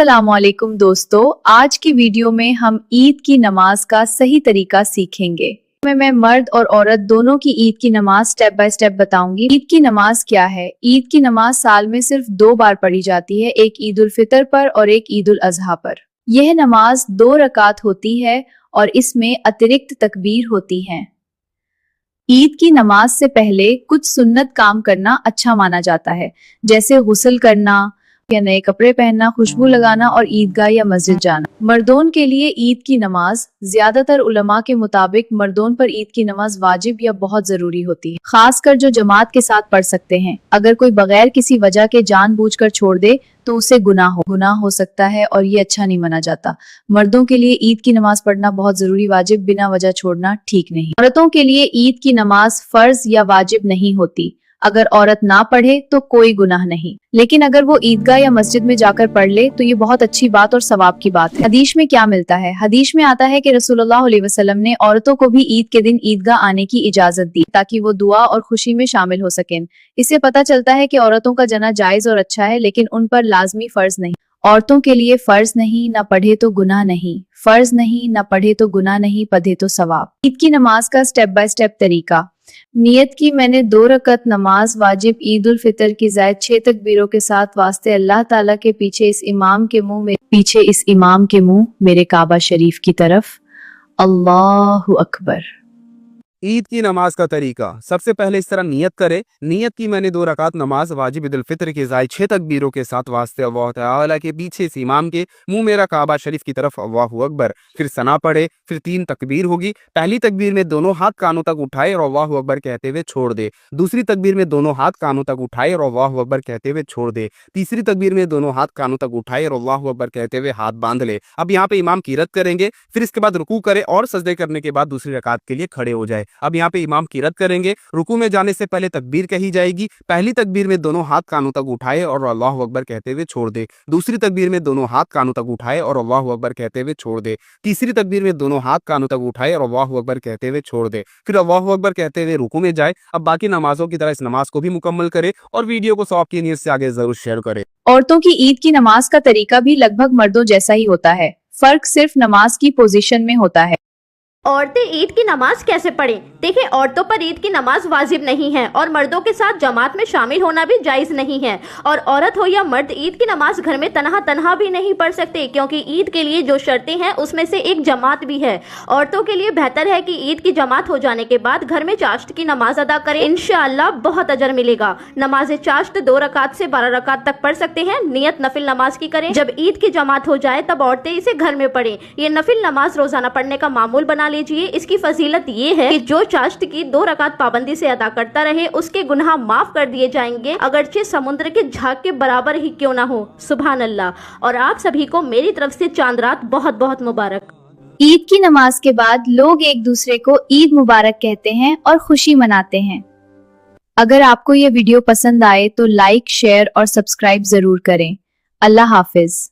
अस्सलामुअलैकुम दोस्तों, आज की वीडियो में हम ईद की नमाज का सही तरीका सीखेंगे। मैं मर्द और औरत दोनों की ईद की नमाज स्टेप बाय स्टेप बताऊंगी। ईद की नमाज क्या है? ईद की नमाज साल में सिर्फ 2 बार पढ़ी जाती है, एक ईद उल फितर पर और एक ईद उल अजहा पर। यह नमाज 2 रकात होती है और इसमें अतिरिक्त तकबीर होती है। ईद की नमाज से पहले कुछ सुन्नत काम करना अच्छा माना जाता है, जैसे गुस्ल करना या नए कपड़े पहनना, खुशबू लगाना और ईदगाह या मस्जिद जाना। मर्दों के लिए ईद की नमाज, ज्यादातर उलमा के मुताबिक मर्दों पर ईद की नमाज वाजिब या बहुत जरूरी होती है, खासकर जो जमात के साथ पढ़ सकते हैं। अगर कोई बगैर किसी वजह के जानबूझकर छोड़ दे तो उसे गुनाह हो सकता है और ये अच्छा नहीं माना जाता। मर्दों के लिए ईद की नमाज पढ़ना बहुत जरूरी, वाजिब बिना वजह छोड़ना ठीक नहीं। औरतों के लिए ईद की नमाज फर्ज या वाजिब नहीं होती। अगर औरत ना पढ़े तो कोई गुनाह नहीं, लेकिन अगर वो ईदगाह या मस्जिद में जाकर पढ़ ले तो ये बहुत अच्छी बात और सवाब की बात है। हदीस में क्या मिलता है? हदीस में आता है कि रसूलुल्लाह अलैहि वसल्लम ने औरतों को भी ईद के दिन ईदगाह आने की इजाजत दी ताकि वो दुआ और खुशी में शामिल हो सकें। इससे पता चलता है कि औरतों का जाना जायज और अच्छा है, लेकिन उन पर लाजमी फर्ज नहीं। औरतों के लिए फर्ज नहीं, न पढ़े तो गुनाह नहीं, फर्ज नहीं, न पढ़े तो गुनाह नहीं, पढ़े तो सवाब। ईद की नमाज का स्टेप बाय स्टेप तरीका। नियत की मैंने 2 रकत नमाज वाजिब ईद उल फितर की जायद 6 तकबीरों के साथ वास्ते अल्लाह ताला के पीछे इस इमाम के मुंह मेरे काबा शरीफ की तरफ। अल्लाहु अकबर। ईद की नमाज का तरीका। सबसे पहले इस तरह नियत करे। नियत की मैंने 2 रकात नमाज वाजिब ईद उल फितर की जायद 6 तकबीरों के साथ वास्ते अल्लाह ताला के पीछे इस इमाम के मुंह मेरा काबा शरीफ की तरफ अल्लाहु अकबर। फिर सना पढ़े, फिर 3 तकबीर होगी। पहली तकबीर में दोनों हाथ कानों तक उठाए और अल्लाहु अकबर कहते हुए छोड़ दे। दूसरी तकबीर में दोनों हाथ कानों तक उठाए और अल्लाहु अकबर कहते हुए छोड़ दे। तीसरी तकबीर में दोनों हाथ कानों तक उठाए और अल्लाहु अकबर कहते हुए हाथ बांध ले। अब यहाँ पे इमाम कीरत करेंगे, फिर इसके बाद रुकू करे और सजदे करने के बाद दूसरी रकात के लिए खड़े हो जाए। अब यहाँ पे इमाम कीरत करेंगे। रुकू में जाने से पहले तकबीर कही जाएगी। पहली तकबीर में दोनों हाथ कानों तक उठाए और अल्लाहु अकबर कहते हुए छोड़ दे। दूसरी तकबीर में दोनों हाथ कानों तक उठाए और अल्लाहु अकबर कहते हुए छोड़ दे। तीसरी तकबीर में दोनों हाथ कानों तक उठाए और अल्लाहु अकबर कहते हुए छोड़ दे। फिर अल्लाहु अकबर कहते हुए रुकू में जाए। अब बाकी नमाजों की तरह इस नमाज को भी मुकम्मल करे और वीडियो को सवाब की नीयत से आगे जरूर शेयर करे। औरतों की ईद की नमाज का तरीका भी लगभग मर्दों जैसा ही होता है, फर्क सिर्फ नमाज की पोजीशन में होता है। औरतें ईद की नमाज कैसे पढ़ें? देखिए, औरतों पर ईद की नमाज वाजिब नहीं है और मर्दों के साथ जमात में शामिल होना भी जायज़ नहीं है। और औरत हो या मर्द ईद की नमाज घर में तन्हा भी नहीं पढ़ सकते, क्योंकि ईद के लिए जो शर्तें हैं उसमें से एक जमात भी है। औरतों के लिए बेहतर है कि ईद की जमात हो जाने के बाद घर में चाश्त की नमाज अदा करें, इंशाअल्लाह बहुत अजर मिलेगा। नमाज चाश्त 2 रकात से 12 रकात तक पढ़ सकते हैं। नियत नफिल नमाज की करें। जब ईद की जमात हो जाए तब औरतें इसे घर में पढ़ें। ये नफिल नमाज रोजाना पढ़ने का मामूल बना लीजिए। इसकी फजीलत ये है कि जो चाश्त की 2 रकात पाबंदी से अदा करता रहे उसके गुनाह माफ कर दिए जाएंगे, अगरचे समुद्र के झाग के बराबर ही क्यों ना हो। सुभान अल्लाह। और आप सभी को मेरी तरफ से चांद रात बहुत बहुत मुबारक। ईद की नमाज के बाद लोग एक दूसरे को ईद मुबारक कहते हैं और खुशी मनाते हैं। अगर आपको ये वीडियो पसंद आए तो लाइक, शेयर और सब्सक्राइब जरूर करें। अल्लाह हाफिज।